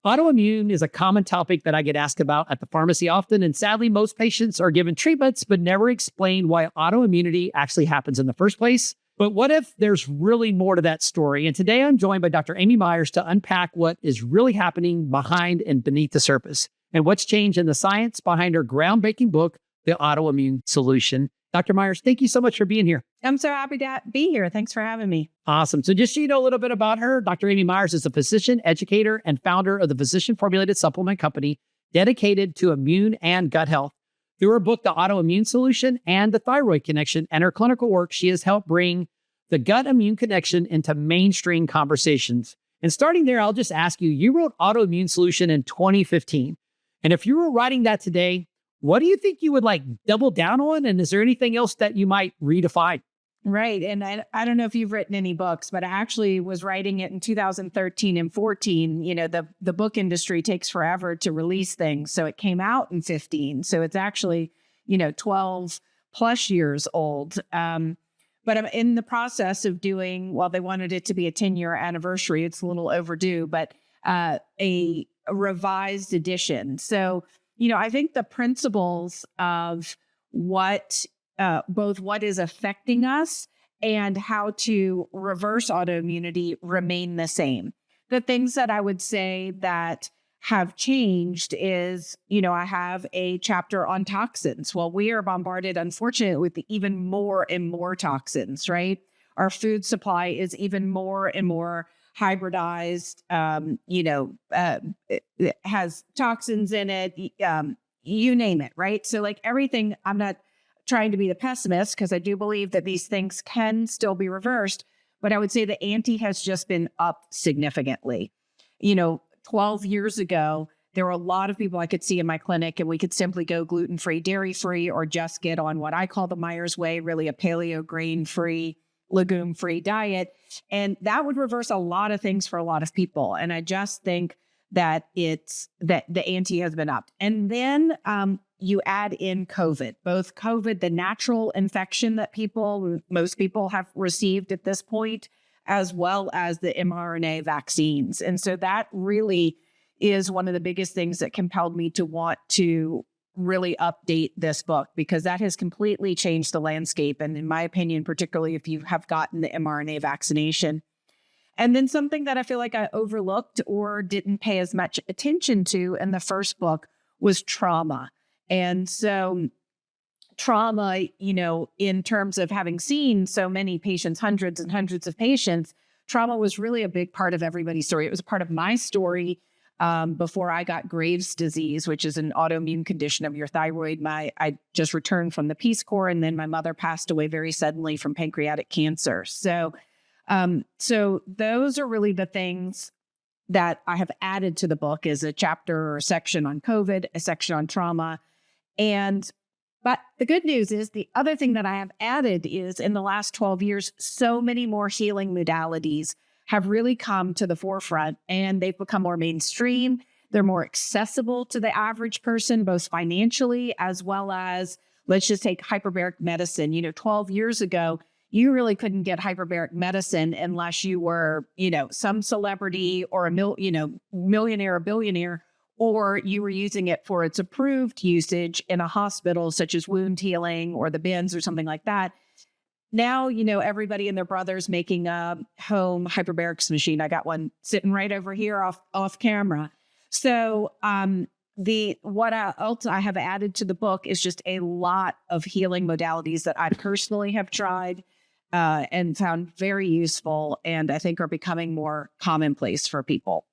Autoimmune is a common topic that I get asked about at the pharmacy often, and sadly, most patients are given treatments but never explain why autoimmunity actually happens in the first place. But what if there's really more to that story? And today I'm joined by Dr. Amy Myers to unpack what is really happening behind and beneath the surface and what's changed in the science behind her groundbreaking book, The Autoimmune Solution. Dr. Myers, thank you so much for being here. I'm so happy to be here. Thanks for having me. Awesome. So just so you know a little bit about her, Dr. Amy Myers is a physician, educator, and founder of the physician-formulated supplement company dedicated to immune and gut health. Through her book, The Autoimmune Solution and The Thyroid Connection, and her clinical work, she has helped bring the gut-immune connection into mainstream conversations. And starting there, I'll just ask you, you wrote Autoimmune Solution in 2015. And if you were writing that today, what do you think you would double down on? And is there anything else that you might redefine? Right. And I don't know if you've written any books, but I actually was writing it in 2013 and 14. You know, the book industry takes forever to release things. So it came out in 15. So it's actually, 12 plus years old. But I'm in the process of doing, well, they wanted it to be a 10-year anniversary. It's a little overdue, but a revised edition. So, I think the principles of what both what is affecting us and how to reverse autoimmunity remain the same. The things that I would say that have changed is, I have a chapter on toxins. Well, we are bombarded, unfortunately, with even more and more toxins, right? Our food supply is even more and more hybridized, it has toxins in it, you name it, right? So everything, I'm not trying to be the pessimist because I do believe that these things can still be reversed, but I would say the ante has just been up significantly. 12 years ago, there were a lot of people I could see in my clinic and we could simply go gluten-free, dairy-free, or just get on what I call the Myers way, really a paleo, grain-free, legume-free diet. And that would reverse a lot of things for a lot of people. And I just think that that the ante has been upped. And then you add in COVID, both COVID, the natural infection that most people have received at this point, as well as the mRNA vaccines. And so that really is one of the biggest things that compelled me to want to really update this book, because that has completely changed the landscape. And in my opinion, particularly if you have gotten the mRNA vaccination. And then something that I feel like I overlooked or didn't pay as much attention to in the first book was trauma. And so trauma, in terms of having seen so many patients, hundreds and hundreds of patients, trauma was really a big part of everybody's story. It was a part of my story before I got Graves' disease, which is an autoimmune condition of your thyroid. I just returned from the Peace Corps, and then my mother passed away very suddenly from pancreatic cancer. So those are really the things that I have added to the book, is a chapter or a section on COVID, a section on trauma. But the good news is the other thing that I have added is in the last 12 years, so many more healing modalities have really come to the forefront and they've become more mainstream. They're more accessible to the average person, both financially as well as, let's just take hyperbaric medicine. 12 years ago, you really couldn't get hyperbaric medicine unless you were, some celebrity or a millionaire or billionaire, or you were using it for its approved usage in a hospital, such as wound healing or the bins or something like that. Now, everybody and their brother's making a home hyperbarics machine. I got one sitting right over here off camera. So what else I have added to the book is just a lot of healing modalities that I personally have tried and found very useful, and I think are becoming more commonplace for people.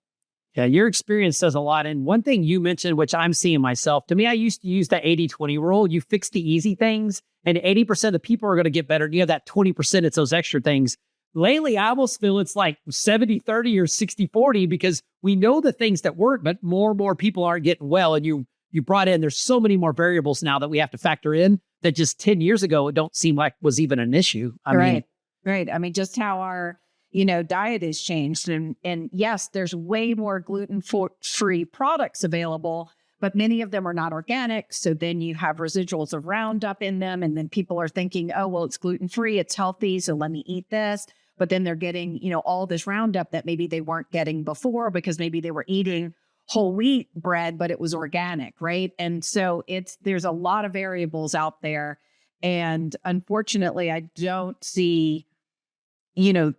Yeah, your experience says a lot. And one thing you mentioned, which I'm seeing myself, to me, I used to use the 80-20 rule. You fix the easy things and 80% of people are going to get better. And you have that 20%, it's those extra things. Lately, I almost feel it's like 70-30 or 60-40 because we know the things that work, but more and more people aren't getting well. And you brought in, there's so many more variables now that we have to factor in that just 10 years ago, it don't seem like was even an issue. Right. I mean, just how our diet has changed. And yes, there's way more gluten-free products available, but many of them are not organic. So then you have residuals of Roundup in them. And then people are thinking, oh, well, it's gluten-free, it's healthy, so let me eat this. But then they're getting, all this Roundup that maybe they weren't getting before because maybe they were eating whole wheat bread, but it was organic, right? And so there's a lot of variables out there. And unfortunately, I don't see, the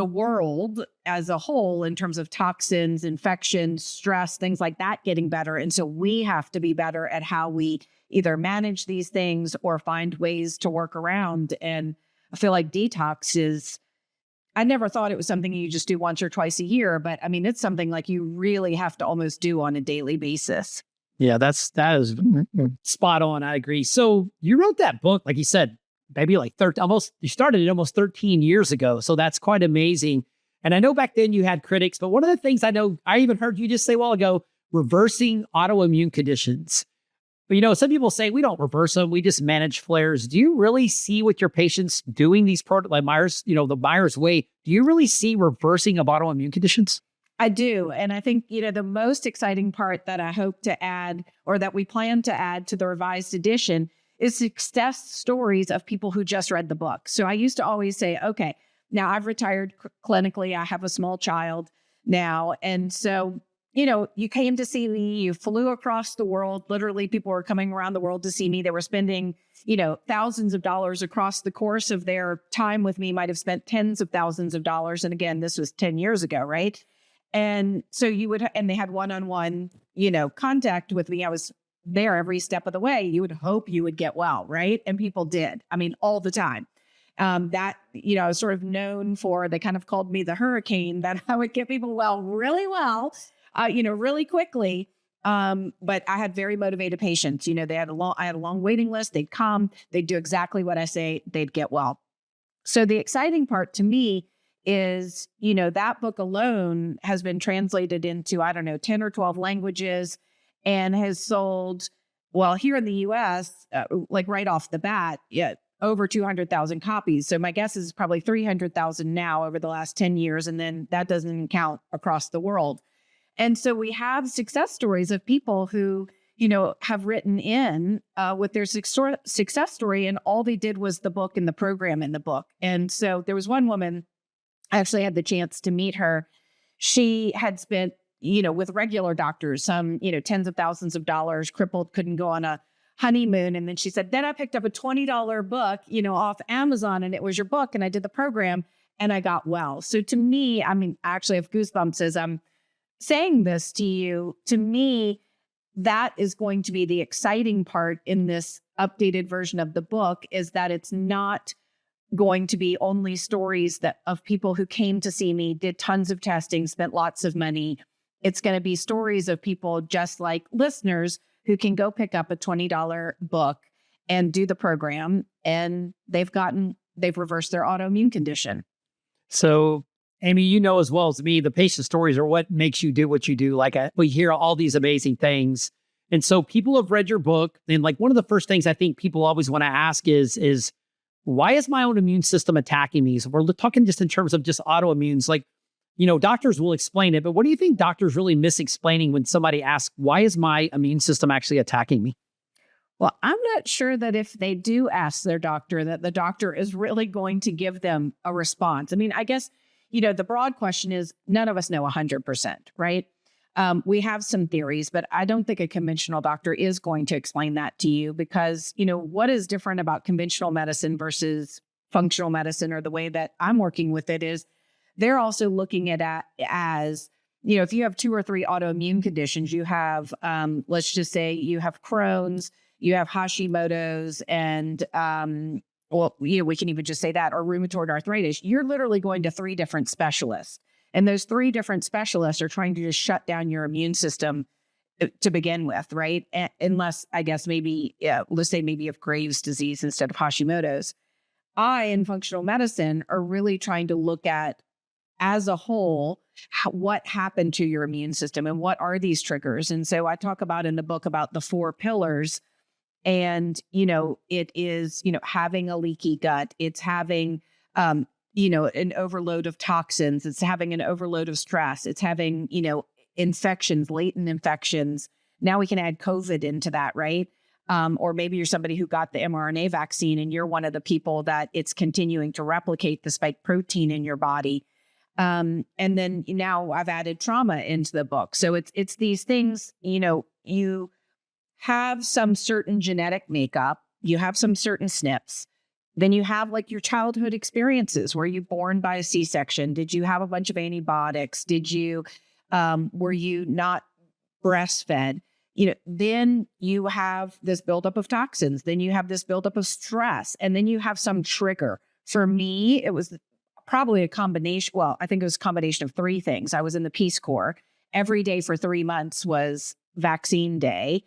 world as a whole in terms of toxins, infections, stress, things like that getting better. And so we have to be better at how we either manage these things or find ways to work around. And I feel like I never thought it was something you just do once or twice a year, but I mean, it's something like you really have to almost do on a daily basis. Yeah, that is spot on. I agree. So you wrote that book, like you said, maybe like 13, you started it almost 13 years ago. So that's quite amazing. And I know back then you had critics, but one of the things I know, I even heard you just say a while ago, reversing autoimmune conditions. But, some people say we don't reverse them. We just manage flares. Do you really see with your patients doing these like Myers, the Myers way? Do you really see reversing of autoimmune conditions? I do. And I think, the most exciting part that I hope to add, or that we plan to add to the revised edition, is success stories of people who just read the book. So I used to always say, okay, now I've retired clinically. I have a small child now. And so you came to see me, you flew across the world. Literally, people were coming around the world to see me. They were spending, thousands of dollars across the course of their time with me, might have spent tens of thousands of dollars. And again, this was 10 years ago, right? And so and they had one-on-one, contact with me. I was there every step of the way. You would hope you would get well, right? And people did. I mean, all the time. I was sort of known for, they kind of called me the hurricane, that I would get people really well, really quickly. But I had very motivated patients. I had a long waiting list. They'd come, they'd do exactly what I say, they'd get well. So the exciting part to me is, that book alone has been translated into, 10 or 12 languages and has sold, well, here in the US, like right off the bat, over 200,000 copies. So my guess is probably 300,000 now over the last 10 years. And then that doesn't count across the world. And so we have success stories of people who, have written in with their success story, and all they did was the book and the program in the book. And so there was one woman, I actually had the chance to meet her. She had spent, with regular doctors, some, tens of thousands of dollars, crippled, couldn't go on a honeymoon. And then she said, then I picked up a $20 book, off Amazon, and it was your book. And I did the program and I got well. So to me, I mean, I actually have goosebumps as I'm saying this to you. To me, that is going to be the exciting part in this updated version of the book, is that it's not going to be only stories of people who came to see me, did tons of testing, spent lots of money. It's going to be stories of people just like listeners who can go pick up a $20 book and do the program, and they've reversed their autoimmune condition. So, Amy, as well as me, the patient stories are what makes you do what you do. Like we hear all these amazing things. And so people have read your book. And like one of the first things I think people always want to ask is why is my own immune system attacking me? So we're talking just in terms of just autoimmunes. Like, doctors will explain it, but what do you think doctors really miss explaining when somebody asks, why is my immune system actually attacking me? Well, I'm not sure that if they do ask their doctor, that the doctor is really going to give them a response. I mean, I guess, the broad question is, none of us know 100%, right? We have some theories, but I don't think a conventional doctor is going to explain that to you, because, what is different about conventional medicine versus functional medicine, or the way that I'm working with it, is they're also looking at it as, if you have 2 or 3 autoimmune conditions, you have, let's just say you have Crohn's, you have Hashimoto's, and, we can even just say that, or rheumatoid arthritis, you're literally going to 3 different specialists. And those 3 different specialists are trying to just shut down your immune system to begin with, right? Unless, I guess, maybe, let's say maybe of Graves' disease instead of Hashimoto's. In functional medicine, are really trying to look at, as a whole, what happened to your immune system and what are these triggers. And so I talk about in the book about the 4 pillars. And, it is, having a leaky gut. It's having, an overload of toxins. It's having an overload of stress. It's having, infections, latent infections. Now we can add COVID into that, right? Or maybe you're somebody who got the mRNA vaccine and you're one of the people that it's continuing to replicate the spike protein in your body. And then now I've added trauma into the book. So it's these things, you have some certain genetic makeup, you have some certain SNPs. Then you have like your childhood experiences. Were you born by a C-section? Did you have a bunch of antibiotics? Were you not breastfed? Then you have this buildup of toxins. Then you have this buildup of stress. And then you have some trigger. For me, it was probably a combination. Well, I think it was a combination of three things. I was in the Peace Corps. Every day for 3 months was vaccine day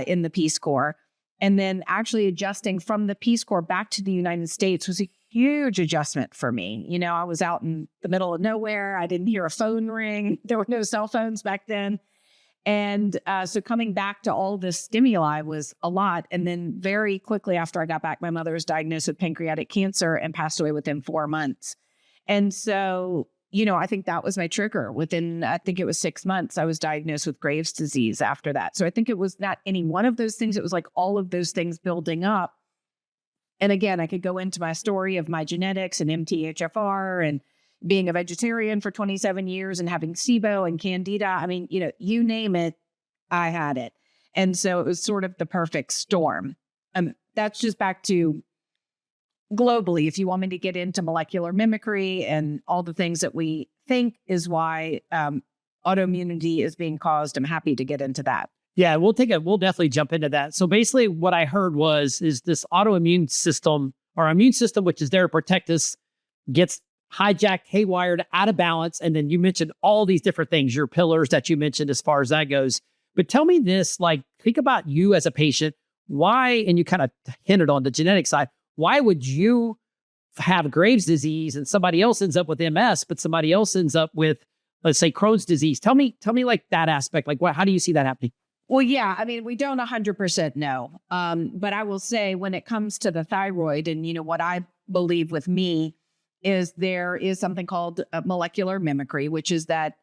in the Peace Corps. And then actually adjusting from the Peace Corps back to the United States was a huge adjustment for me. I was out in the middle of nowhere. I didn't hear a phone ring. There were no cell phones back then. And so coming back to all this stimuli was a lot. And then very quickly after I got back, my mother was diagnosed with pancreatic cancer and passed away within 4 months. And so, I think that was my trigger. Within, I think it was 6 months, I was diagnosed with Graves' disease after that. So I think it was not any one of those things. It was like all of those things building up. And again, I could go into my story of my genetics and MTHFR and being a vegetarian for 27 years and having SIBO and Candida. I mean, you name it, I had it. And so it was sort of the perfect storm. That's just back to globally, if you want me to get into molecular mimicry and all the things that we think is why autoimmunity is being caused, I'm happy to get into that. Yeah, we'll definitely jump into that. So basically what I heard is this autoimmune system or immune system, which is there to protect us, gets hijacked, haywired, out of balance. And then you mentioned all these different things, your pillars that you mentioned as far as that goes. But tell me this, think about you as a patient. Why, and you kind of hinted on the genetic side, why would you have Graves' disease and somebody else ends up with MS, but somebody else ends up with, let's say, Crohn's disease? Tell me like that aspect. How do you see that happening? Well, yeah, I mean, we don't 100% know. But I will say when it comes to the thyroid and, what I believe with me is there is something called molecular mimicry, which is that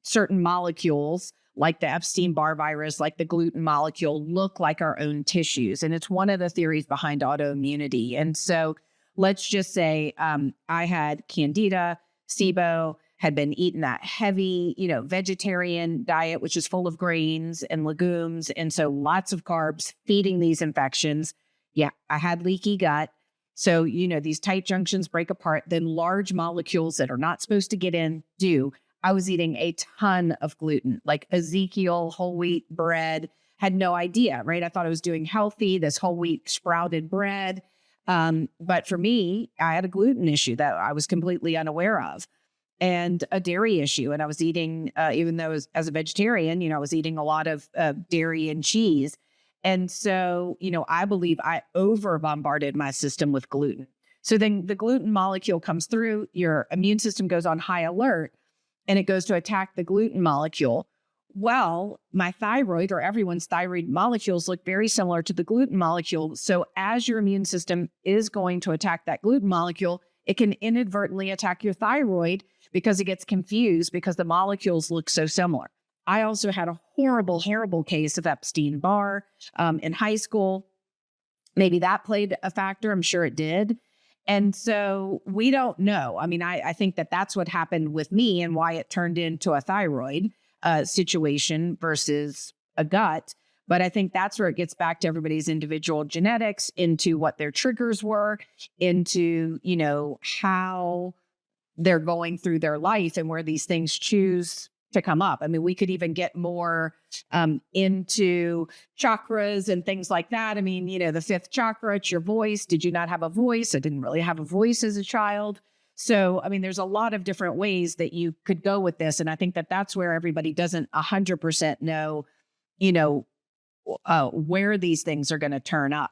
certain molecules like the Epstein-Barr virus, like the gluten molecule, look like our own tissues. And it's one of the theories behind autoimmunity. And so let's just say I had Candida, SIBO, had been eating that heavy, vegetarian diet, which is full of grains and legumes. And so lots of carbs feeding these infections. Yeah, I had leaky gut. So, these tight junctions break apart. Then large molecules that are not supposed to get in do. I was eating a ton of gluten, like Ezekiel whole wheat bread, had no idea, right? I thought I was doing healthy, this whole wheat sprouted bread. But for me, I had a gluten issue that I was completely unaware of and a dairy issue. And I was eating, even though as a vegetarian, I was eating a lot of dairy and cheese. And so, I believe I over bombarded my system with gluten. So then the gluten molecule comes through, your immune system goes on high alert, and it goes to attack the gluten molecule. Well, my thyroid or everyone's thyroid molecules look very similar to the gluten molecule. So as your immune system is going to attack that gluten molecule, it can inadvertently attack your thyroid because it gets confused because the molecules look so similar. I also had a horrible, horrible case of Epstein-Barr in high school. Maybe that played a factor. I'm sure it did. And so we don't know. I mean, I think that's what happened with me and why it turned into a thyroid situation versus a gut. But I think that's where it gets back to everybody's individual genetics, into what their triggers were, into, how they're going through their life and where these things choose to come up. I mean, we could even get more into chakras and things like that. I mean, the fifth chakra, it's your voice. Did you not have a voice? I didn't really have a voice as a child. So, I mean, there's a lot of different ways that you could go with this. And I think that's where everybody doesn't 100% know, where these things are going to turn up.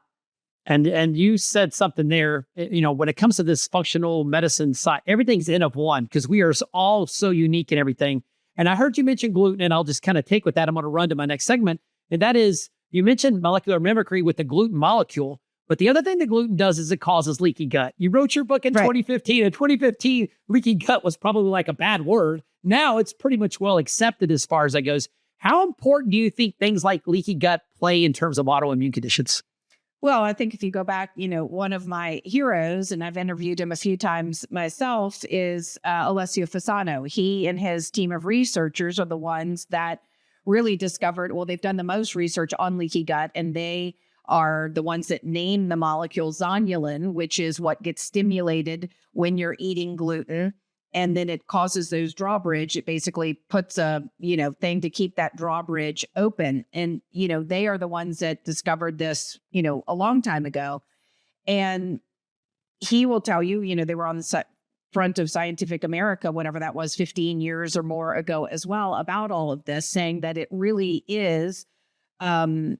And you said something there, when it comes to this functional medicine side, everything's N of one because we are all so unique in everything. And I heard you mention gluten, and I'll just kind of take with that. I'm going to run to my next segment. And that is, you mentioned molecular mimicry with the gluten molecule. But the other thing that gluten does is it causes leaky gut. You wrote your book in 2015. In 2015, leaky gut was probably like a bad word. Now it's pretty much well accepted as far as that goes. How important do you think things like leaky gut play in terms of autoimmune conditions? Well, I think if you go back, one of my heroes, and I've interviewed him a few times myself, is Alessio Fasano. He and his team of researchers are the ones that really discovered, well, they've done the most research on leaky gut, and they are the ones that name the molecule zonulin, which is what gets stimulated when you're eating gluten. And then it causes those drawbridge. It basically puts a, thing to keep that drawbridge open. And, they are the ones that discovered this, a long time ago. And he will tell you, they were on the front of Scientific America, whenever that was, 15 years or more ago as well, about all of this, saying that it really is, it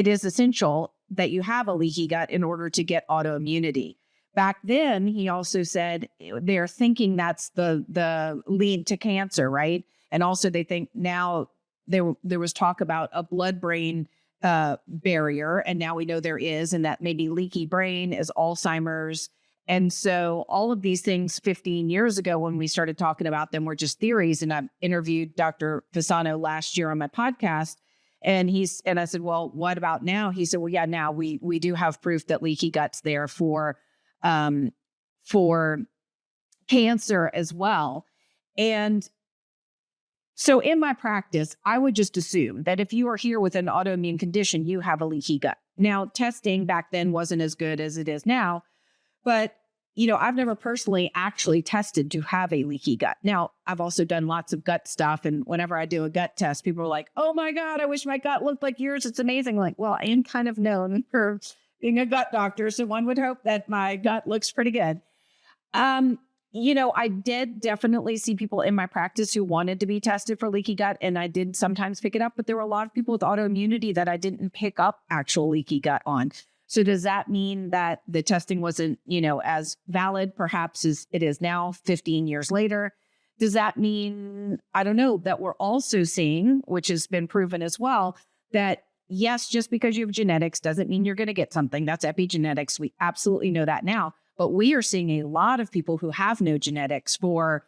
is essential that you have a leaky gut in order to get autoimmunity. Back then, he also said they're thinking that's the lead to cancer, right? And also they think now there was talk about a blood-brain barrier, and now we know there is, and that maybe leaky brain is Alzheimer's. And so all of these things 15 years ago when we started talking about them were just theories. And I interviewed Dr. Fasano last year on my podcast, and I said, well, what about now? He said, well, yeah, now we do have proof that leaky gut's there for cancer as well. And so in my practice, I would just assume that if you are here with an autoimmune condition, you have a leaky gut. Now, testing back then wasn't as good as it is now, but I've never personally actually tested to have a leaky gut. Now, I've also done lots of gut stuff. And whenever I do a gut test, people are like, oh my God, I wish my gut looked like yours. It's amazing. Like, well, I am kind of known for being a gut doctor, so one would hope that my gut looks pretty good. I did definitely see people in my practice who wanted to be tested for leaky gut, and I did sometimes pick it up, but there were a lot of people with autoimmunity that I didn't pick up actual leaky gut on. So does that mean that the testing wasn't, as valid perhaps as it is now, 15 years later? Does that mean, I don't know, that we're also seeing, which has been proven as well, that yes, just because you have genetics doesn't mean you're going to get something. That's epigenetics. We absolutely know that now. But we are seeing a lot of people who have no genetics for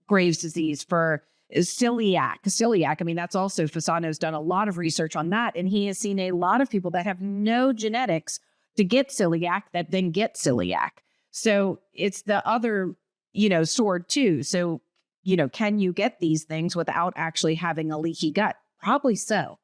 Graves' disease, for celiac. I mean, that's also, Fasano's done a lot of research on that. And he has seen a lot of people that have no genetics to get celiac that then get celiac. So it's the other, sword too. So, can you get these things without actually having a leaky gut? Probably so.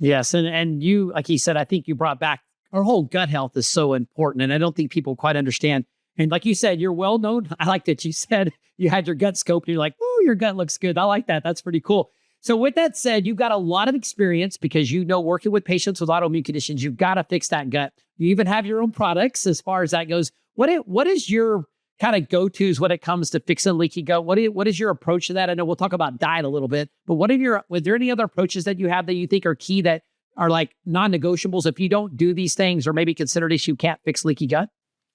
Yes. And you, like you said, I think you brought back our whole gut health is so important. And I don't think people quite understand. And like you said, you're well known. I like that you said you had your gut scoped and you're like, oh, your gut looks good. I like that. That's pretty cool. So with that said, you've got a lot of experience because working with patients with autoimmune conditions, you've got to fix that gut. You even have your own products as far as that goes. What is your kind of go-tos when it comes to fixing leaky gut? What is your approach to that? I know we'll talk about diet a little bit, but was there any other approaches that you have that you think are key that are like non-negotiables? If you don't do these things or maybe consider this, you can't fix leaky gut?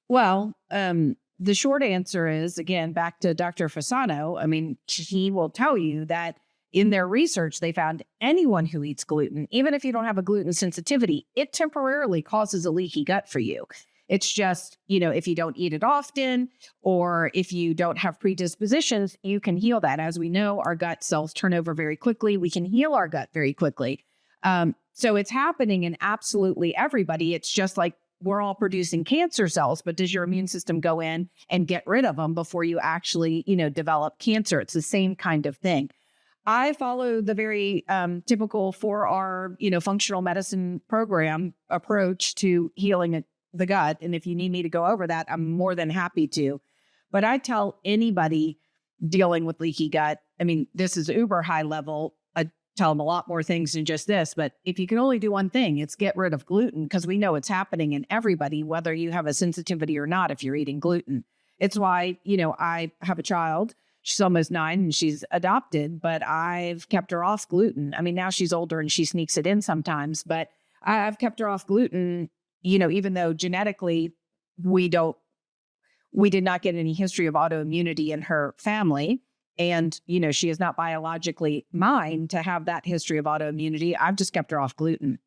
Well, the short answer is, again, back to Dr. Fasano. I mean, he will tell you that in their research, they found anyone who eats gluten, even if you don't have a gluten sensitivity, it temporarily causes a leaky gut for you. It's just, if you don't eat it often, or if you don't have predispositions, you can heal that. As we know, our gut cells turn over very quickly. We can heal our gut very quickly. So it's happening in absolutely everybody. It's just like we're all producing cancer cells, but does your immune system go in and get rid of them before you actually, develop cancer? It's the same kind of thing. I follow the very typical 4R, functional medicine program approach to healing the gut. And if you need me to go over that, I'm more than happy to. But I tell anybody dealing with leaky gut, I mean, this is uber high level. I tell them a lot more things than just this. But if you can only do one thing, it's get rid of gluten, because we know it's happening in everybody, whether you have a sensitivity or not, if you're eating gluten. It's why, I have a child. She's almost 9 and she's adopted, but I've kept her off gluten. I mean, now she's older and she sneaks it in sometimes, but I've kept her off gluten, even though genetically we did not get any history of autoimmunity in her family. And, she is not biologically mine to have that history of autoimmunity. I've just kept her off gluten.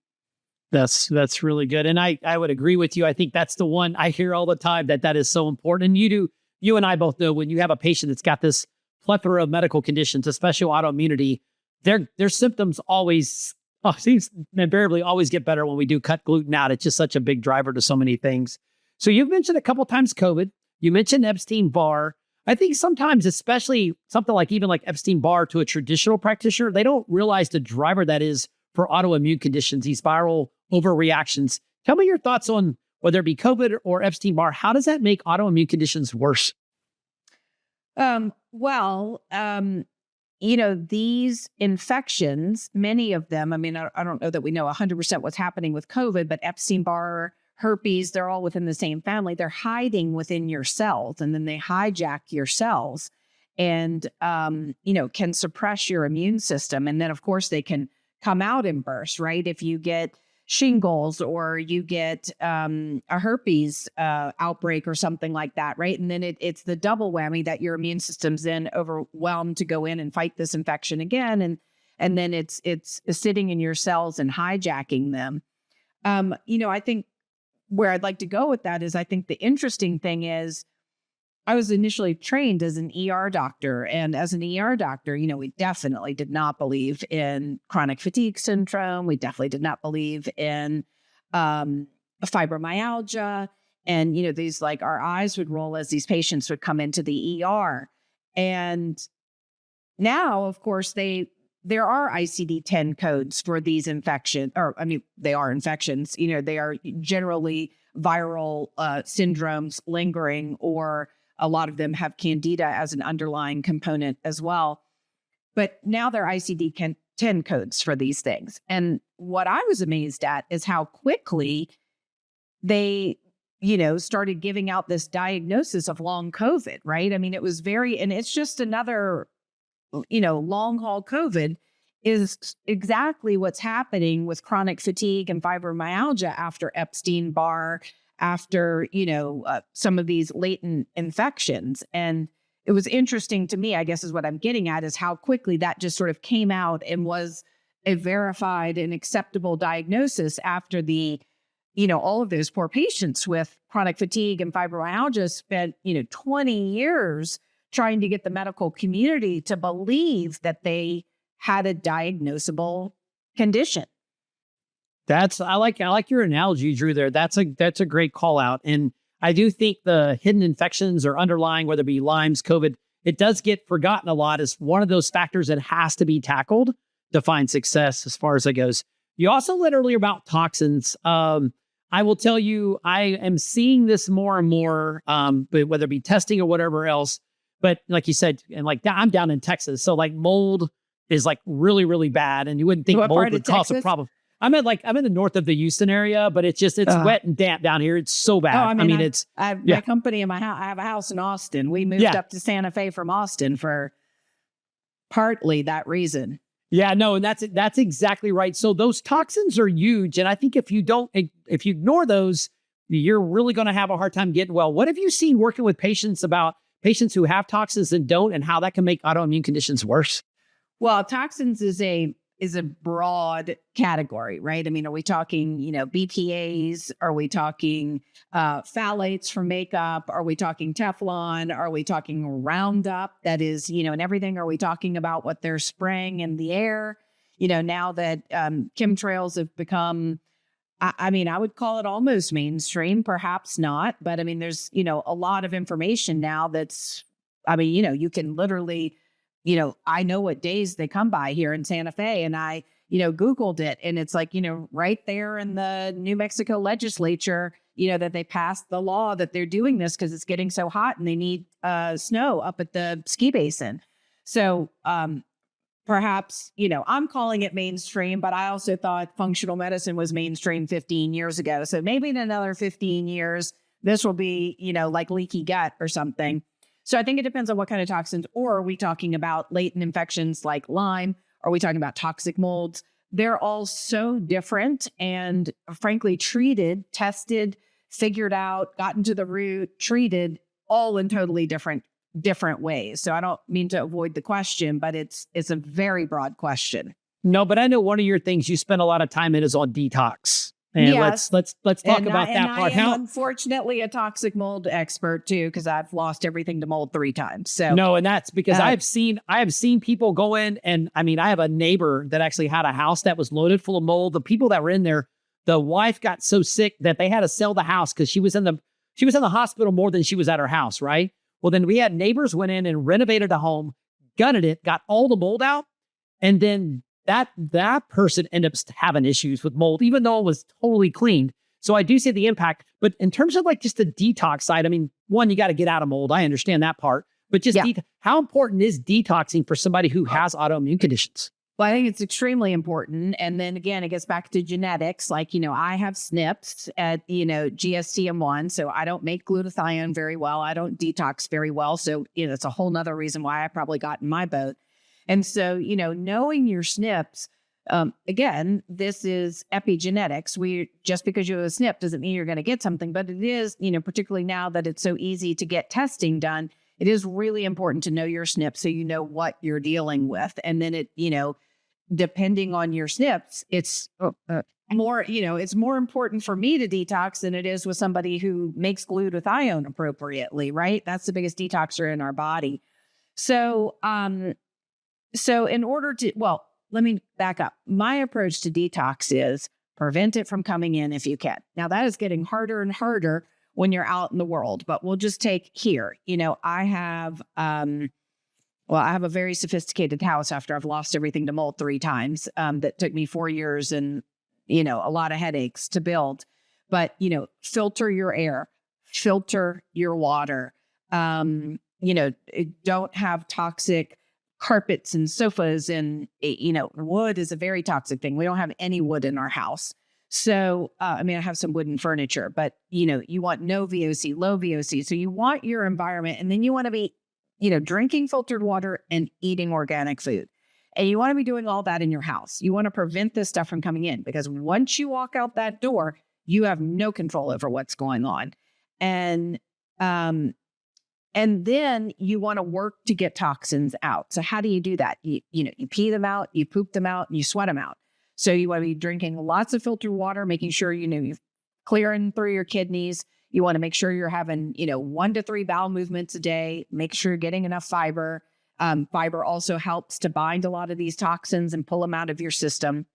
That's really good. And I would agree with you. I think that's the one I hear all the time that is so important. And you and I both know when you have a patient that's got this plethora of medical conditions, especially autoimmunity, their symptoms always seems invariably always get better when we do cut gluten out. It's just such a big driver to so many things. So you've mentioned a couple times COVID. You mentioned Epstein-Barr. I think sometimes, especially something like even like Epstein-Barr to a traditional practitioner, they don't realize the driver that is for autoimmune conditions, these viral overreactions. Tell me your thoughts on whether it be COVID or Epstein-Barr. How does that make autoimmune conditions worse? These infections, many of them, I don't know that we know 100% what's happening with COVID, but Epstein-Barr, herpes, they're all within the same family. They're hiding within your cells, and then they hijack your cells and, can suppress your immune system. And then, of course, they can come out in bursts, right? If you get shingles or you get a herpes outbreak or something like that, right? And then it's the double whammy that your immune system's then overwhelmed to go in and fight this infection again. And then it's sitting in your cells and hijacking them. I think where I'd like to go with that is I think the interesting thing is I was initially trained as an ER doctor. And as an ER doctor, we definitely did not believe in chronic fatigue syndrome. We definitely did not believe in fibromyalgia. And, these like our eyes would roll as these patients would come into the ER. And now, of course, there are ICD-10 codes for these infections, they are infections, they are generally viral syndromes lingering, or a lot of them have candida as an underlying component as well. But now there are ICD-10 codes for these things. And what I was amazed at is how quickly they, started giving out this diagnosis of long COVID, right? It was and it's just another long haul COVID is exactly what's happening with chronic fatigue and fibromyalgia after Epstein-Barr, after, some of these latent infections. And it was interesting to me, I guess is what I'm getting at, is how quickly that just sort of came out and was a verified and acceptable diagnosis after all of those poor patients with chronic fatigue and fibromyalgia spent, 20 years trying to get the medical community to believe that they had a diagnosable condition. I like your analogy, Drew, there. That's a great call out. And I do think the hidden infections or underlying, whether it be Lyme's, COVID, it does get forgotten a lot as one of those factors that has to be tackled to find success as far as that goes. You also said earlier about toxins. I will tell you, I am seeing this more and more, but whether it be testing or whatever else. But like you said, and like I'm down in Texas, so like mold is like really, really bad. And you wouldn't think mold would cause a problem. I'm in the north of the Houston area, but it's wet and damp down here. It's so bad. My company in my house, I have a house in Austin. We moved up to Santa Fe from Austin for partly that reason. Yeah, no, and that's exactly right. So those toxins are huge. And I think if you ignore those, you're really going to have a hard time getting well. What have you seen working with patients about patients who have toxins and don't, and how that can make autoimmune conditions worse? Well, toxins is a broad category, right? Are we talking, BPAs? Are we talking phthalates from makeup? Are we talking Teflon? Are we talking Roundup? That is, and everything. Are we talking about what they're spraying in the air? Now that chemtrails have become, I would call it almost mainstream, perhaps not, but there's, a lot of information now that's, you can literally, I know what days they come by here in Santa Fe, and I, Googled it, and it's like, right there in the New Mexico legislature, that they passed the law that they're doing this because it's getting so hot and they need snow up at the ski basin. So perhaps, I'm calling it mainstream, but I also thought functional medicine was mainstream 15 years ago. So maybe in another 15 years, this will be, like leaky gut or something. So I think it depends on what kind of toxins, or are we talking about latent infections like Lyme? Are we talking about toxic molds? They're all so different and frankly treated, tested, figured out, gotten to the root, treated all in totally different ways. So I don't mean to avoid the question, but it's a very broad question. No, but I know one of your things you spend a lot of time in is on detox. And Yes. let's talk And about that part. I am unfortunately a toxic mold expert too, because I've lost everything to mold 3 times. So No, and that's because Uh, I have seen people go in, and I mean, I have a neighbor that actually had a house that was loaded full of mold. The people that were in there, the wife got so sick that they had to sell the house because she was in the hospital more than she was at her house, right? Well, then we had neighbors went in and renovated a home, gutted it, got all the mold out, and then that person ended up having issues with mold, even though it was totally cleaned. So I do see the impact. But in terms of like just the detox side, I mean, one, you got to get out of mold. I understand that part. But just Yeah. how important is detoxing for somebody who has autoimmune conditions? Well, I think it's extremely important. And then again, it gets back to genetics. Like, I have SNPs at, GSTM1. So I don't make glutathione very well. I don't detox very well. So, it's a whole nother reason why I probably got in my boat. And so, knowing your SNPs, again, this is epigenetics. Just because you have a SNP doesn't mean you're going to get something, but it is, particularly now that it's so easy to get testing done, it is really important to know your SNP so you know what you're dealing with. And then depending on your SNPs, it's more, it's more important for me to detox than it is with somebody who makes glutathione appropriately, right? That's the biggest detoxer in our body. So, in order to, let me back up. My approach to detox is prevent it from coming in if you can. Now that is getting harder and harder when you're out in the world, but we'll just take here. I have, I have a very sophisticated house after I've lost everything to mold 3 times. That took me 4 years and, a lot of headaches to build. But, filter your air, filter your water. Don't have toxic carpets and sofas, and wood is a very toxic thing. We don't have any wood in our house. So, I have some wooden furniture, but you want no VOC, low VOC. So you want your environment, and then you want to be, drinking filtered water and eating organic food. And you want to be doing all that in your house. You want to prevent this stuff from coming in, because once you walk out that door, you have no control over what's going on. And then you want to work to get toxins out. So how do you do that? You pee them out, you poop them out, and you sweat them out. So you want to be drinking lots of filtered water, making sure, you're clearing through your kidneys. You want to make sure you're having, 1 to 3 bowel movements a day. Make sure you're getting enough fiber. Fiber also helps to bind a lot of these toxins and pull them out of your system.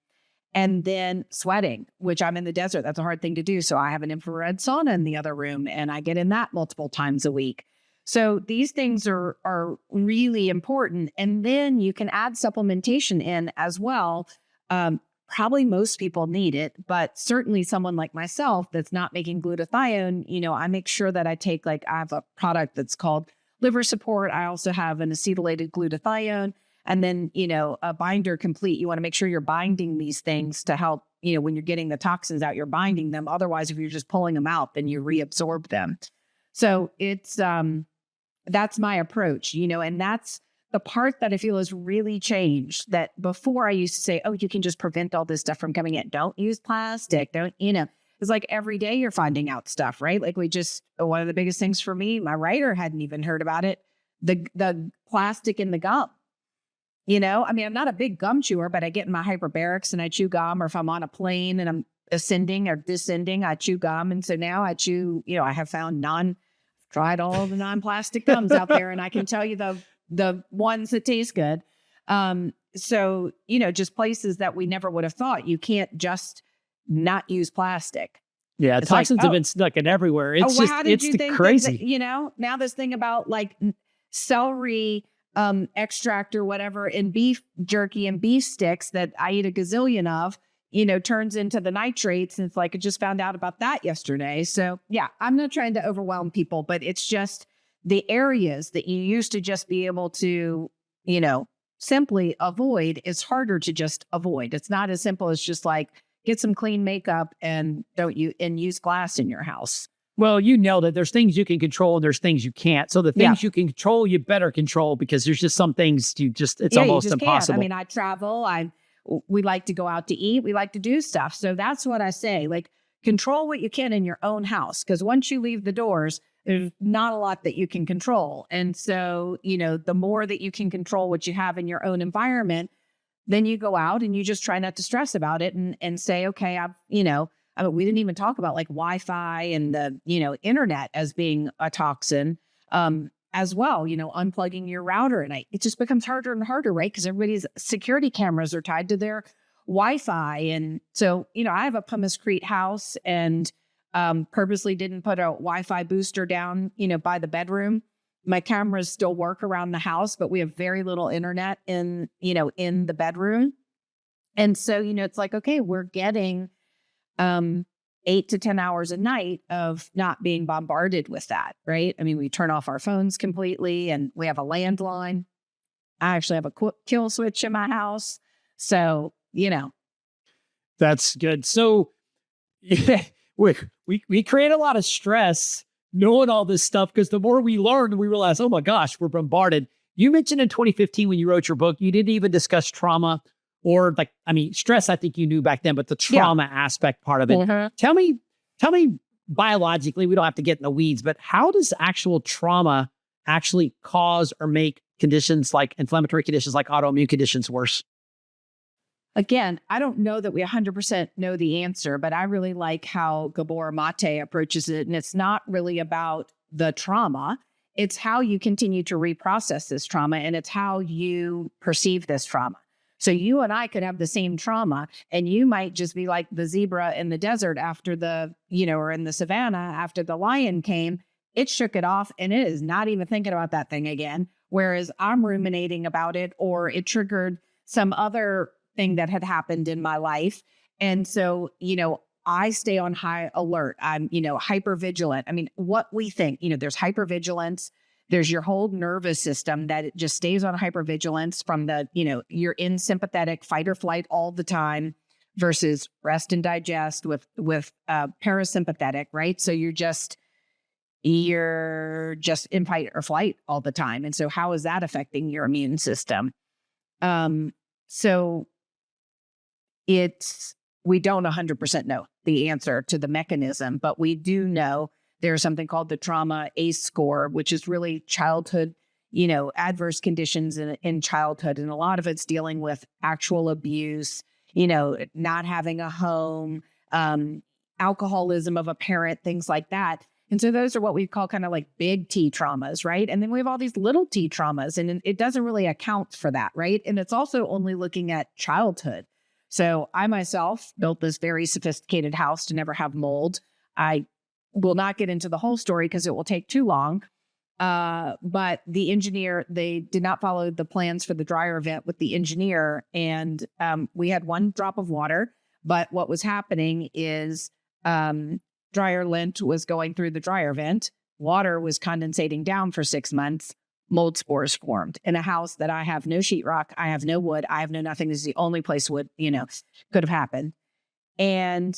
And then sweating, which I'm in the desert. That's a hard thing to do. So I have an infrared sauna in the other room, and I get in that multiple times a week. So these things are really important. And then you can add supplementation in as well. Probably most people need it, but certainly someone like myself that's not making glutathione, I make sure that I take, I have a product that's called Liver Support. I also have an acetylated glutathione, and then, a binder complete. You want to make sure you're binding these things to help, when you're getting the toxins out, you're binding them. Otherwise, if you're just pulling them out, then you reabsorb them. So it's, that's my approach, and that's the part that I feel has really changed. That before I used to say, oh, you can just prevent all this stuff from coming in. Don't use plastic. Don't, it's like every day you're finding out stuff, right? Like one of the biggest things for me, my writer hadn't even heard about it. The plastic in the gum, I'm not a big gum chewer, but I get in my hyperbarics and I chew gum, or if I'm on a plane and I'm ascending or descending, I chew gum. And so now I chew, I have found tried all the non-plastic gums out there, and I can tell you the ones that taste good. So, just places that we never would have thought. You can't just not use plastic. Yeah, It's toxins have been snuck in everywhere. It's crazy. Now this thing about celery extract or whatever in beef jerky and beef sticks that I eat a gazillion of, turns into the nitrates. And it's I just found out about that yesterday. So yeah, I'm not trying to overwhelm people, but it's just the areas that you used to just be able to, simply avoid. It's harder to just avoid. It's not as simple as just get some clean makeup and use glass in your house. Well, you nailed it. There's things you can control and there's things you can't. So the things you can control, you better control, because there's just some things it's almost impossible. Can't. I travel. We like to go out to eat. We like to do stuff. So that's what I say, control what you can in your own house. Because once you leave the doors, there's not a lot that you can control. And so, the more that you can control what you have in your own environment, then you go out and you just try not to stress about it and say, okay, I mean, we didn't even talk about like Wi-Fi and the, internet as being a toxin. As well, unplugging your router at night. It just becomes harder and harder, right? Because everybody's security cameras are tied to their Wi-Fi. And so, I have a pumice crete house and purposely didn't put a Wi-Fi booster down, by the bedroom. My cameras still work around the house, but we have very little internet in the bedroom. And so, it's like, okay, we're getting 8 to 10 hours a night of not being bombarded with that, right? I mean, we turn off our phones completely and we have a landline. I actually have a kill switch in my house. So, That's good. So we create a lot of stress knowing all this stuff, because the more we learn, we realize, oh my gosh, we're bombarded. You mentioned in 2015 when you wrote your book, you didn't even discuss trauma or stress. I think you knew back then, but the trauma aspect part of it. Mm-hmm. Tell me biologically, we don't have to get in the weeds, but how does actual trauma actually cause or make conditions like inflammatory conditions like autoimmune conditions worse? Again, I don't know that we 100% know the answer, but I really like how Gabor Mate approaches it. And it's not really about the trauma. It's how you continue to reprocess this trauma, and it's how you perceive this trauma. So you and I could have the same trauma, and you might just be like the zebra in the desert after or in the savannah after the lion came. It shook it off and it is not even thinking about that thing again. Whereas I'm ruminating about it, or it triggered some other thing that had happened in my life. And so, I stay on high alert. I'm, hyper vigilant. I mean, what we think, there's hypervigilance. There's your whole nervous system that it just stays on hypervigilance from the, you're in sympathetic fight or flight all the time versus rest and digest with parasympathetic, right? So you're just in fight or flight all the time. And so how is that affecting your immune system? So we don't 100% know the answer to the mechanism, but we do know there's something called the trauma ACE score, which is really childhood, adverse conditions in childhood. And a lot of it's dealing with actual abuse, not having a home, alcoholism of a parent, things like that. And so those are what we call kind of like big T traumas, right? And then we have all these little T traumas, and it doesn't really account for that, right? And it's also only looking at childhood. So I myself built this very sophisticated house to never have mold. I will not get into the whole story because it will take too long. But the engineer, they did not follow the plans for the dryer vent with the engineer. And we had one drop of water. But what was happening is dryer lint was going through the dryer vent. Water was condensating down for 6 months. Mold spores formed in a house that I have no sheetrock. I have no wood. I have no nothing. This is the only place wood, could have happened. And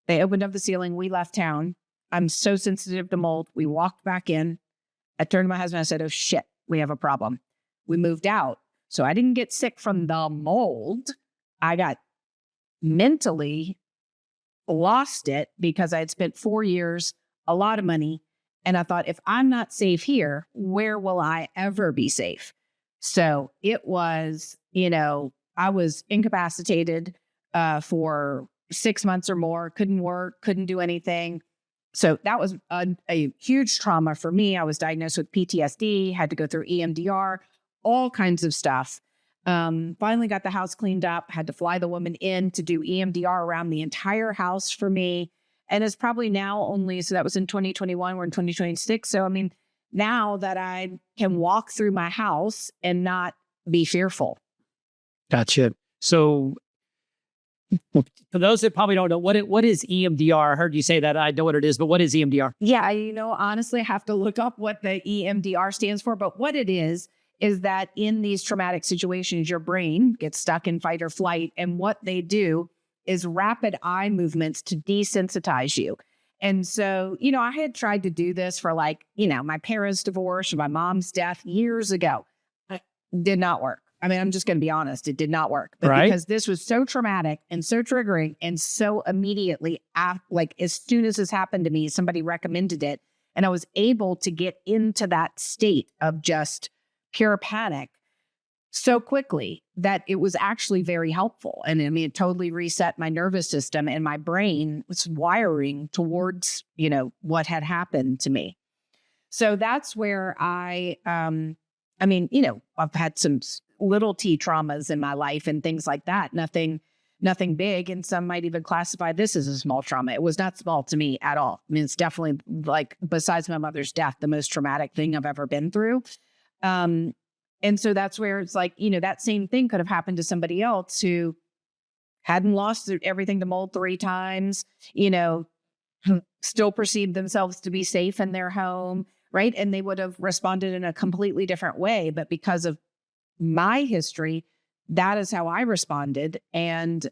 they opened up the ceiling. We left town. I'm so sensitive to mold. We walked back in. I turned to my husband. I said, oh shit, we have a problem. We moved out. So I didn't get sick from the mold. I got mentally lost it because I had spent 4 years, a lot of money. And I thought, if I'm not safe here, where will I ever be safe? So it was, I was incapacitated for 6 months or more, couldn't work, couldn't do anything. So that was a huge trauma for me. I was diagnosed with PTSD, had to go through EMDR, all kinds of stuff. Finally got the house cleaned up, had to fly the woman in to do EMDR around the entire house for me. And it's probably now only, so that was in 2021, we're in 2026. So, now that I can walk through my house and not be fearful. Gotcha. So for those that probably don't know, what is EMDR? I heard you say that. I know what it is, but what is EMDR? Yeah, honestly, I have to look up what the EMDR stands for. But what it is that in these traumatic situations, your brain gets stuck in fight or flight. And what they do is rapid eye movements to desensitize you. And so, I had tried to do this for my parents' divorce or my mom's death years ago. It did not work. I'm just going to be honest. It did not work. But right? Because this was so traumatic and so triggering and so immediately, as soon as this happened to me, somebody recommended it. And I was able to get into that state of just pure panic so quickly that it was actually very helpful. And I mean, it totally reset my nervous system, and my brain was wiring towards, what had happened to me. So that's where I've had some little T traumas in my life and things like that. Nothing big. And some might even classify this as a small trauma. It was not small to me at all. I mean, it's definitely, like, besides my mother's death, the most traumatic thing I've ever been through. And so that's where it's like, that same thing could have happened to somebody else who hadn't lost everything to mold 3 times, still perceived themselves to be safe in their home, right? And they would have responded in a completely different way. But because of my history, that is how I responded. And,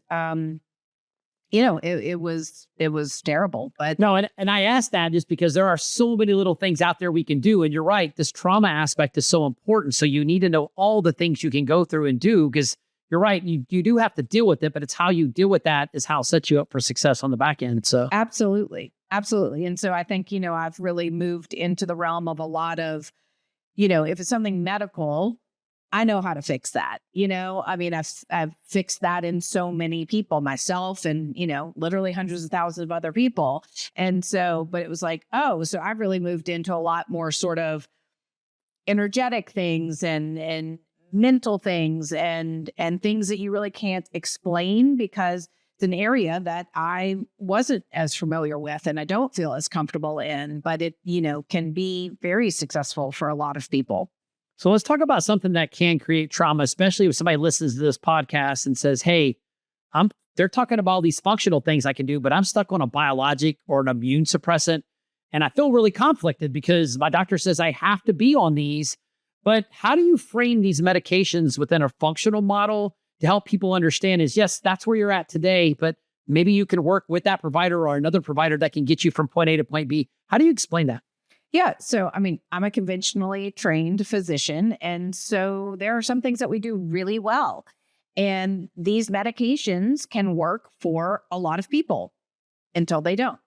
it was terrible. But no, and I asked that just because there are so many little things out there we can do. And you're right, this trauma aspect is so important. So you need to know all the things you can go through and do, because you're right, you do have to deal with it, but it's how you deal with that is how it sets you up for success on the back end. So absolutely. And so I think, I've really moved into the realm of a lot of, if it's something medical, I know how to fix that. I mean, I've fixed that in so many people, myself and, literally hundreds of thousands of other people. And so, but it was like, so I've really moved into a lot more sort of energetic things and mental things and things that you really can't explain, because it's an area that I wasn't as familiar with and I don't feel as comfortable in, but it, can be very successful for a lot of people. So let's talk about something that can create trauma, especially if somebody listens to this podcast and says, hey, they're talking about all these functional things I can do, but I'm stuck on a biologic or an immune suppressant. And I feel really conflicted because my doctor says I have to be on these. But how do you frame these medications within a functional model to help people understand is, yes, that's where you're at today, but maybe you can work with that provider or another provider that can get you from point A to point B. How do you explain that? Yeah. So, I mean, I'm a conventionally trained physician. And so there are some things that we do really well. And these medications can work for a lot of people until they don't.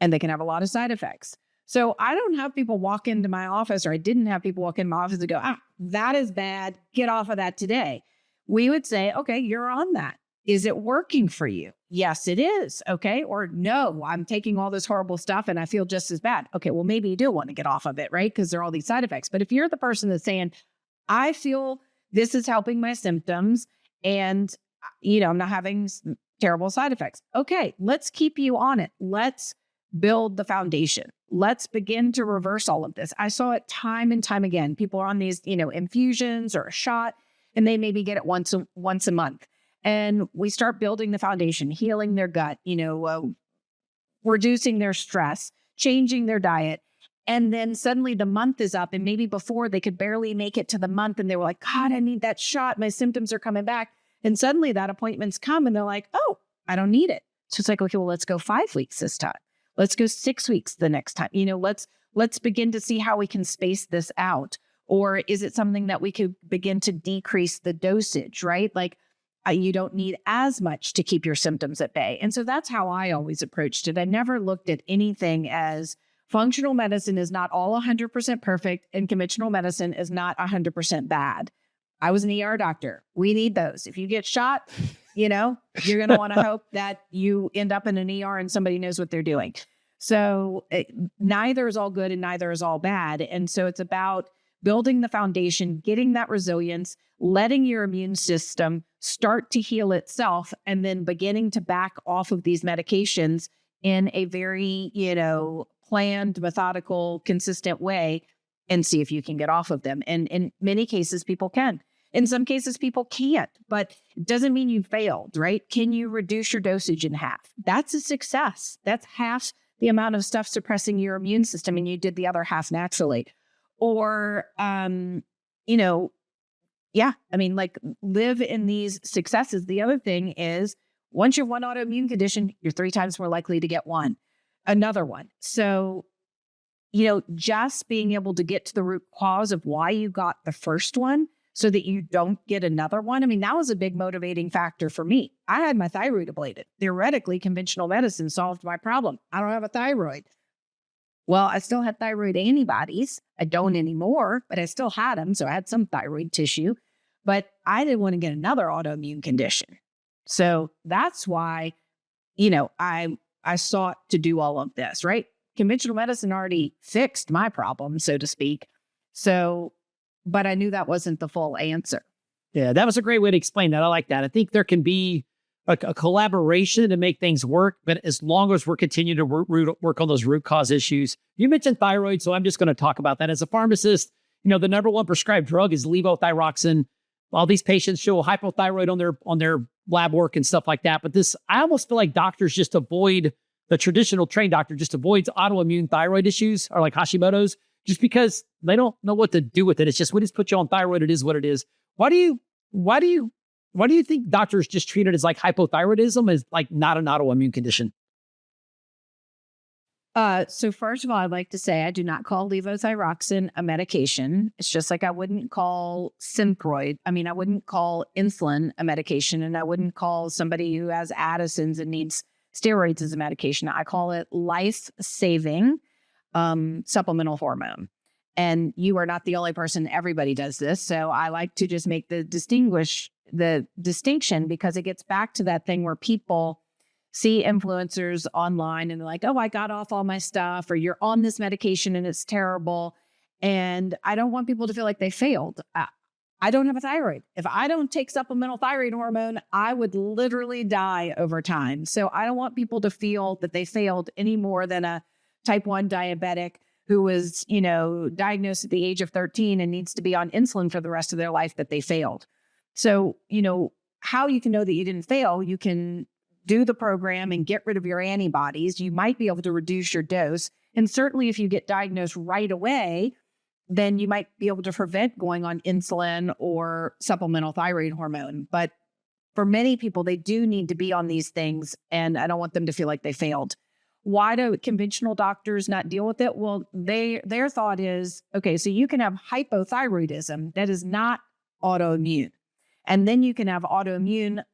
And they can have a lot of side effects. So I don't have people walk into my office, or I didn't have people walk into my office and go, that is bad. Get off of that today. We would say, okay, you're on that. Is it working for you? Yes, it is. Okay. Or no, I'm taking all this horrible stuff and I feel just as bad. Okay. Well, maybe you do want to get off of it, right? Because there are all these side effects. But if you're the person that's saying, I feel this is helping my symptoms and, I'm not having terrible side effects. Okay. Let's keep you on it. Let's build the foundation. Let's begin to reverse all of this. I saw it time and time again. People are on these, infusions or a shot, and they maybe get it once a month. And we start building the foundation, healing their gut, reducing their stress, changing their diet. And then suddenly the month is up. And maybe before they could barely make it to the month. And they were like, God, I need that shot. My symptoms are coming back. And suddenly that appointment's come and they're like, oh, I don't need it. So it's like, okay, well, let's go 5 weeks this time. Let's go 6 weeks the next time. Let's begin to see how we can space this out. Or is it something that we could begin to decrease the dosage, right? Like, you don't need as much to keep your symptoms at bay. And so that's how I always approached it. I never looked at anything as functional medicine is not all 100% perfect and conventional medicine is not 100% bad. I was an ER doctor. We need those. If you get shot, you're going to want to hope that you end up in an ER and somebody knows what they're doing. So neither is all good and neither is all bad. And so it's about building the foundation, getting that resilience, letting your immune system start to heal itself, and then beginning to back off of these medications in a very, planned, methodical, consistent way and see if you can get off of them. And in many cases, people can. In some cases, people can't, but it doesn't mean you failed, right? Can you reduce your dosage in half? That's a success. That's half the amount of stuff suppressing your immune system, and you did the other half naturally. Or, live in these successes. The other thing is, once you have one autoimmune condition, you're 3 times more likely to get another one. So, just being able to get to the root cause of why you got the first one so that you don't get another one. I mean, that was a big motivating factor for me. I had my thyroid ablated. Theoretically, conventional medicine solved my problem. I don't have a thyroid. Well, I still had thyroid antibodies. I don't anymore, but I still had them. So I had some thyroid tissue. But I didn't want to get another autoimmune condition. So that's why, I sought to do all of this, right? Conventional medicine already fixed my problem, so to speak. So, but I knew that wasn't the full answer. Yeah, that was a great way to explain that. I like that. I think there can be a collaboration to make things work, but as long as we're continuing to work on those root cause issues. You mentioned thyroid, so I'm just going to talk about that. As a pharmacist, the number one prescribed drug is levothyroxine. All these patients show hypothyroid on their lab work and stuff like that. But I almost feel like doctors just avoid, the traditional trained doctor just avoids autoimmune thyroid issues or like Hashimoto's just because they don't know what to do with it. It's just, we just put you on thyroid. It is what it is. Why do you think doctors just treat it as like hypothyroidism as like not an autoimmune condition? So first of all, I'd like to say I do not call levothyroxine a medication. It's just like I wouldn't call Synthroid. I wouldn't call insulin a medication, and I wouldn't call somebody who has Addison's and needs steroids as a medication. I call it life-saving supplemental hormone. And you are not the only person. Everybody does this. So I like to just make the distinction because it gets back to that thing where people see influencers online and they're like, oh, I got off all my stuff, or you're on this medication and it's terrible. And I don't want people to feel like they failed. I don't have a thyroid. If I don't take supplemental thyroid hormone, I would literally die over time. So I don't want people to feel that they failed any more than a type 1 diabetic who was, diagnosed at the age of 13 and needs to be on insulin for the rest of their life, that they failed. So, how you can know that you didn't fail, you can do the program and get rid of your antibodies. You might be able to reduce your dose. And certainly if you get diagnosed right away, then you might be able to prevent going on insulin or supplemental thyroid hormone. But for many people, they do need to be on these things, and I don't want them to feel like they failed. Why do conventional doctors not deal with it? Well, their thought is, okay, so you can have hypothyroidism that is not autoimmune. And then you can have autoimmune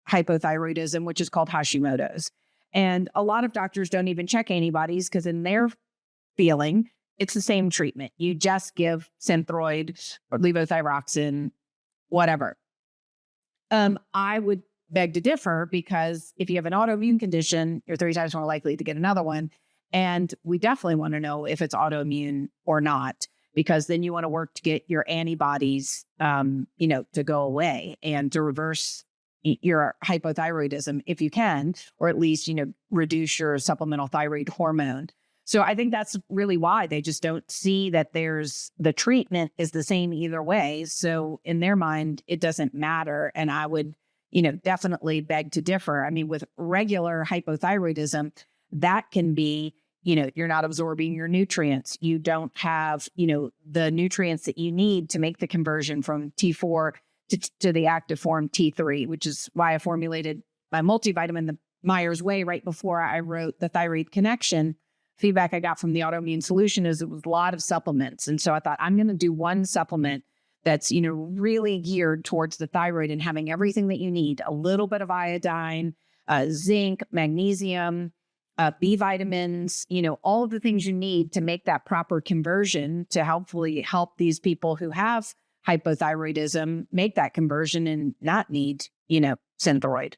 hypothyroidism, which is called Hashimoto's. And a lot of doctors don't even check antibodies because in their feeling, it's the same treatment. You just give Synthroid or levothyroxine, whatever. I would beg to differ because if you have an autoimmune condition, you're 3 times more likely to get another one. And we definitely want to know if it's autoimmune or not, because then you want to work to get your antibodies, to go away and to reverse your hypothyroidism if you can, or at least, reduce your supplemental thyroid hormone. So I think that's really why they just don't see that the treatment is the same either way. So in their mind, it doesn't matter. And I would, definitely beg to differ. With regular hypothyroidism, that can be, you're not absorbing your nutrients. You don't have, the nutrients that you need to make the conversion from T4 to the active form T3, which is why I formulated my multivitamin the Myers Way right before I wrote The Thyroid Connection. Feedback I got from the Autoimmune Solution is it was a lot of supplements. And so I thought, I'm going to do one supplement that's, really geared towards the thyroid and having everything that you need, a little bit of iodine, zinc, magnesium, B vitamins, all of the things you need to make that proper conversion to hopefully help these people who have hypothyroidism make that conversion and not need, Synthroid.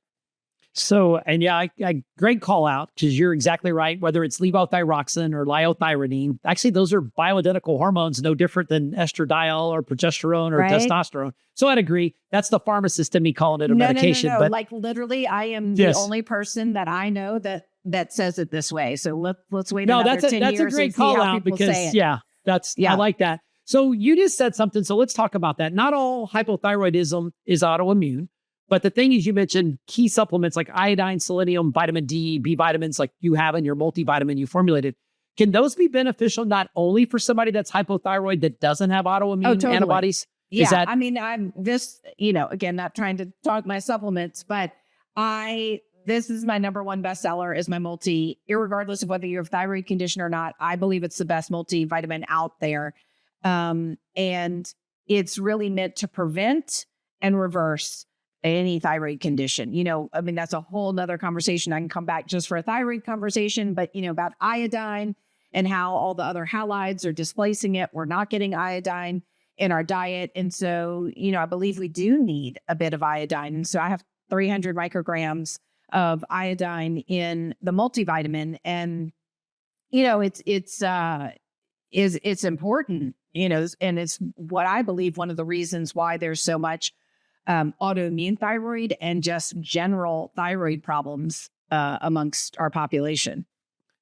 So, and yeah, I great call out, because you're exactly right. Whether it's levothyroxine or liothyronine, actually, those are bioidentical hormones, no different than estradiol or progesterone or testosterone. So I'd agree. That's the pharmacist in me calling it a medication. No. But like literally, I am the only person that I know that says it this way. So let's wait another 10 years. That's a great call out because I like that. So you just said something. So let's talk about that. Not all hypothyroidism is autoimmune. But the thing is, you mentioned key supplements like iodine, selenium, vitamin D, B vitamins, like you have in your multivitamin you formulated. Can those be beneficial not only for somebody that's hypothyroid that doesn't have autoimmune antibodies? Yeah. I'm just, again, not trying to talk my supplements, but this is my number one bestseller is my multi, irregardless of whether you have a thyroid condition or not. I believe it's the best multivitamin out there. And it's really meant to prevent and reverse any thyroid condition. That's a whole nother conversation. I can come back just for a thyroid conversation, but about iodine and how all the other halides are displacing it. We're not getting iodine in our diet. And so, I believe we do need a bit of iodine. And so I have 300 micrograms of iodine in the multivitamin. And, it's important, and it's what I believe one of the reasons why there's so much autoimmune thyroid and just general thyroid problems amongst our population.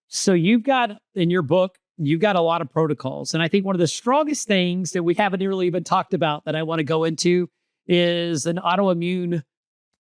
So you've got, in your book, you've got a lot of protocols. And I think one of the strongest things that we haven't really even talked about that I want to go into is an autoimmune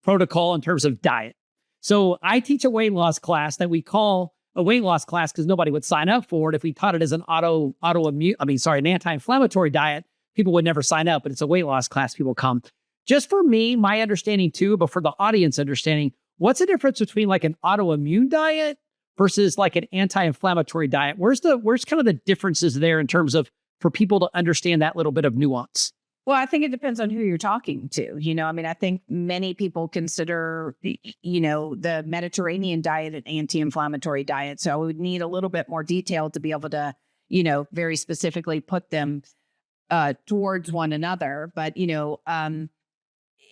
protocol in terms of diet. So I teach a weight loss class that we call a weight loss class because nobody would sign up for it. If we taught it as an an anti-inflammatory diet, people would never sign up, but it's a weight loss class. People come. Just for me, my understanding too, but for the audience understanding, what's the difference between like an autoimmune diet versus like an anti-inflammatory diet? Where's kind of the differences there in terms of for people to understand that little bit of nuance? Well, I think it depends on who you're talking to. I think many people consider, the Mediterranean diet an anti-inflammatory diet. So I would need a little bit more detail to be able to, very specifically put them towards one another. But,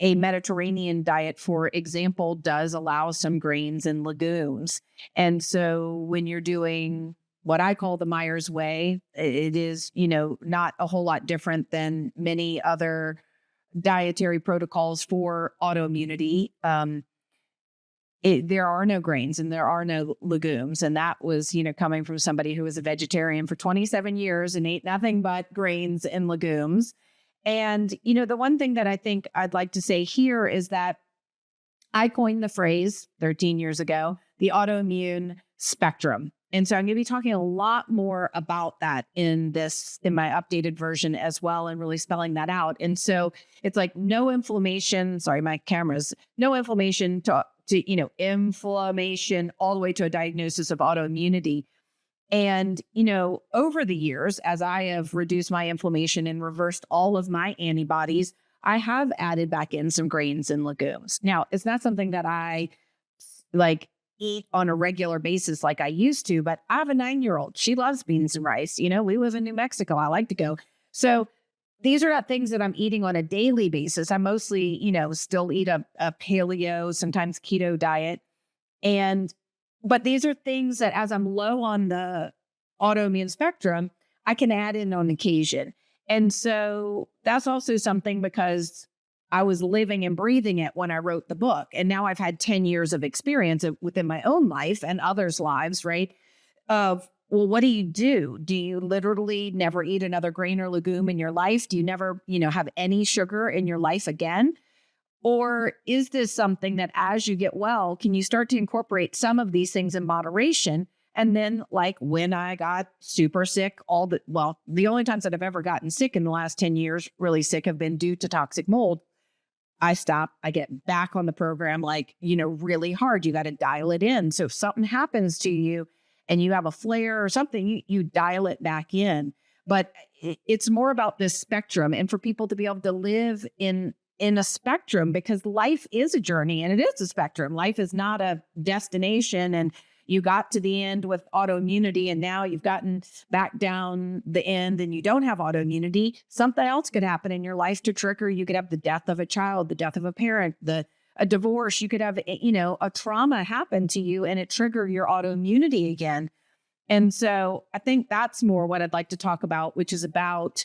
a Mediterranean diet, for example, does allow some grains and legumes. And so when you're doing what I call the Myers way, it is, not a whole lot different than many other dietary protocols for autoimmunity. There are no grains and there are no legumes. And that was, coming from somebody who was a vegetarian for 27 years and ate nothing but grains and legumes. And, the one thing that I think I'd like to say here is that I coined the phrase 13 years ago, the autoimmune spectrum. And so I'm going to be talking a lot more about that in my updated version as well, and really spelling that out. And so it's like no inflammation, no inflammation to inflammation all the way to a diagnosis of autoimmunity. And, over the years, as I have reduced my inflammation and reversed all of my antibodies, I have added back in some grains and legumes. Now, it's not something that I eat on a regular basis like I used to, but I have a 9-year-old. She loves beans and rice. We live in New Mexico. I like to go. So these are not things that I'm eating on a daily basis. I mostly, still eat a paleo, sometimes keto diet. But these are things that as I'm low on the autoimmune spectrum, I can add in on occasion. And so that's also something because I was living and breathing it when I wrote the book. And now I've had 10 years of experience within my own life and others' lives, right? Well, what do? Do you literally never eat another grain or legume in your life? Do you never, have any sugar in your life again? Or is this something that as you get well, can you start to incorporate some of these things in moderation? And then like when I got super sick, the only times that I've ever gotten sick in the last 10 years, really sick, have been due to toxic mold. I stop, I get back on the program, really hard. You got to dial it in. So if something happens to you and you have a flare or something, you dial it back in. But it's more about this spectrum and for people to be able to live in a spectrum, because life is a journey and it is a spectrum. Life is not a destination and you got to the end with autoimmunity and now you've gotten back down the end and you don't have autoimmunity. Something else could happen in your life to trigger. You could have the death of a child, the death of a parent, a divorce. You could have, a trauma happen to you and it trigger your autoimmunity again. And so I think that's more what I'd like to talk about, which is about,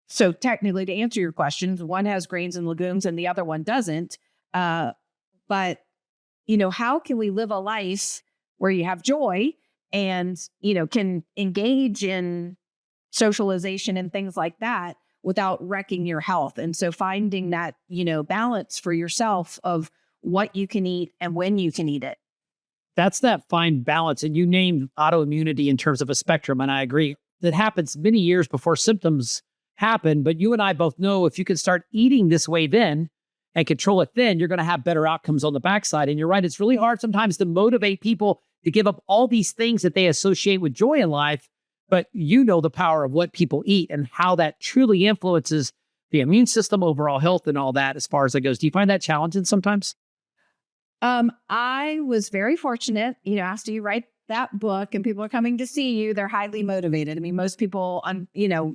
so technically to answer your questions, one has grains and legumes and the other one doesn't. But how can we live a life where you have joy and, can engage in socialization and things like that without wrecking your health? And so finding that, balance for yourself of what you can eat and when you can eat it. That's that fine balance. And you named autoimmunity in terms of a spectrum. And I agree that happens many years before symptoms happen. But you and I both know if you can start eating this way then and control it then, you're going to have better outcomes on the backside. And you're right. It's really hard sometimes to motivate people to give up all these things that they associate with joy in life. But the power of what people eat and how that truly influences the immune system, overall health, and all that as far as it goes. Do you find that challenging sometimes? I was very fortunate, after you write that book and people are coming to see you, they're highly motivated. I mean, most people,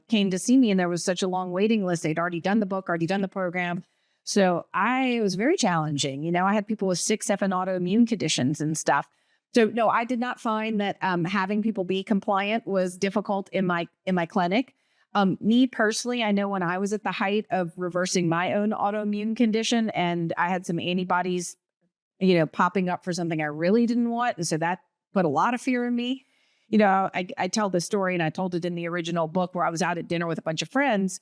came to see me and there was such a long waiting list. They'd already done the book, already done the program. So it was very challenging. I had people with 6 different autoimmune conditions and stuff. So no, I did not find that having people be compliant was difficult in my clinic. Me personally, I know when I was at the height of reversing my own autoimmune condition and I had some antibodies, popping up for something I really didn't want. And so that put a lot of fear in me. I tell the story and I told it in the original book where I was out at dinner with a bunch of friends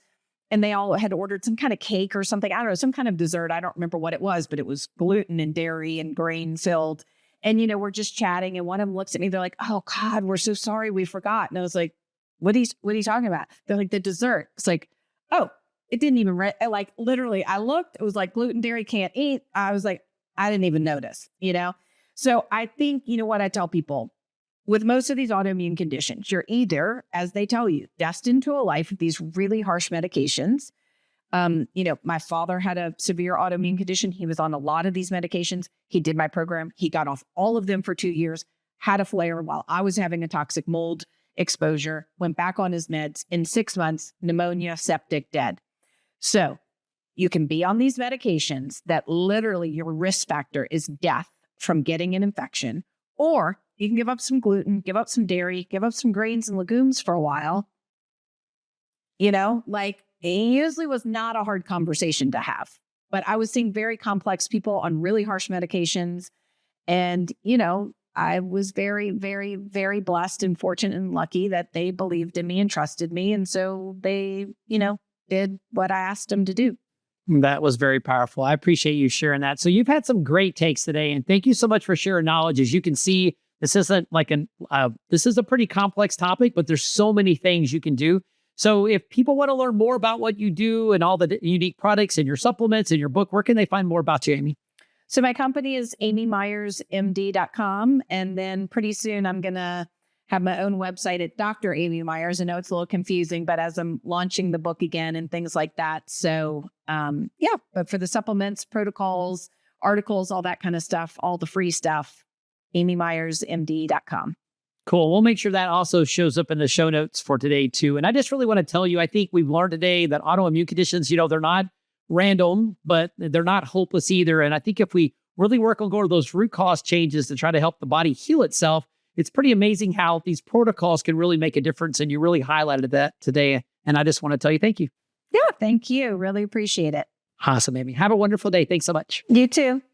and they all had ordered some kind of cake or something. I don't know, some kind of dessert. I don't remember what it was, but it was gluten and dairy and grain filled. And, we're just chatting and one of them looks at me. They're like, "Oh God, we're so sorry. We forgot." And I was like, what are you talking about? They're like, "The dessert." It's like, oh, it didn't even, literally I looked, it was like gluten, dairy, can't eat. I was like, I didn't even notice, So I think, what I tell people with most of these autoimmune conditions, you're either, as they tell you, destined to a life of these really harsh medications. My father had a severe autoimmune condition. He was on a lot of these medications. He did my program. He got off all of them for 2 years, had a flare while I was having a toxic mold exposure, went back on his meds. In 6 months, pneumonia, septic, dead. So you can be on these medications that literally your risk factor is death from getting an infection, or you can give up some gluten, give up some dairy, give up some grains and legumes for a while. It usually was not a hard conversation to have, but I was seeing very complex people on really harsh medications. And, I was very, very, very blessed and fortunate and lucky that they believed in me and trusted me. And so they, did what I asked them to do. That was very powerful. I appreciate you sharing that. So you've had some great takes today, and thank you so much for sharing knowledge. As you can see, this isn't like this is a pretty complex topic, but there's so many things you can do. So if people want to learn more about what you do and all the unique products and your supplements and your book, where can they find more about you, Amy? So my company is amymyersmd.com. And then pretty soon I'm going to have my own website at Dr. Amy Myers. I know it's a little confusing, but as I'm launching the book again and things like that. So but for the supplements, protocols, articles, all that kind of stuff, all the free stuff, amymyersmd.com. Cool. We'll make sure that also shows up in the show notes for today too. And I just really want to tell you, I think we've learned today that autoimmune conditions, they're not random, but they're not hopeless either. And I think if we really work on going to those root cause changes to try to help the body heal itself, it's pretty amazing how these protocols can really make a difference. And you really highlighted that today. And I just want to tell you, thank you. Yeah, thank you. Really appreciate it. Awesome, Amy. Have a wonderful day. Thanks so much. You too.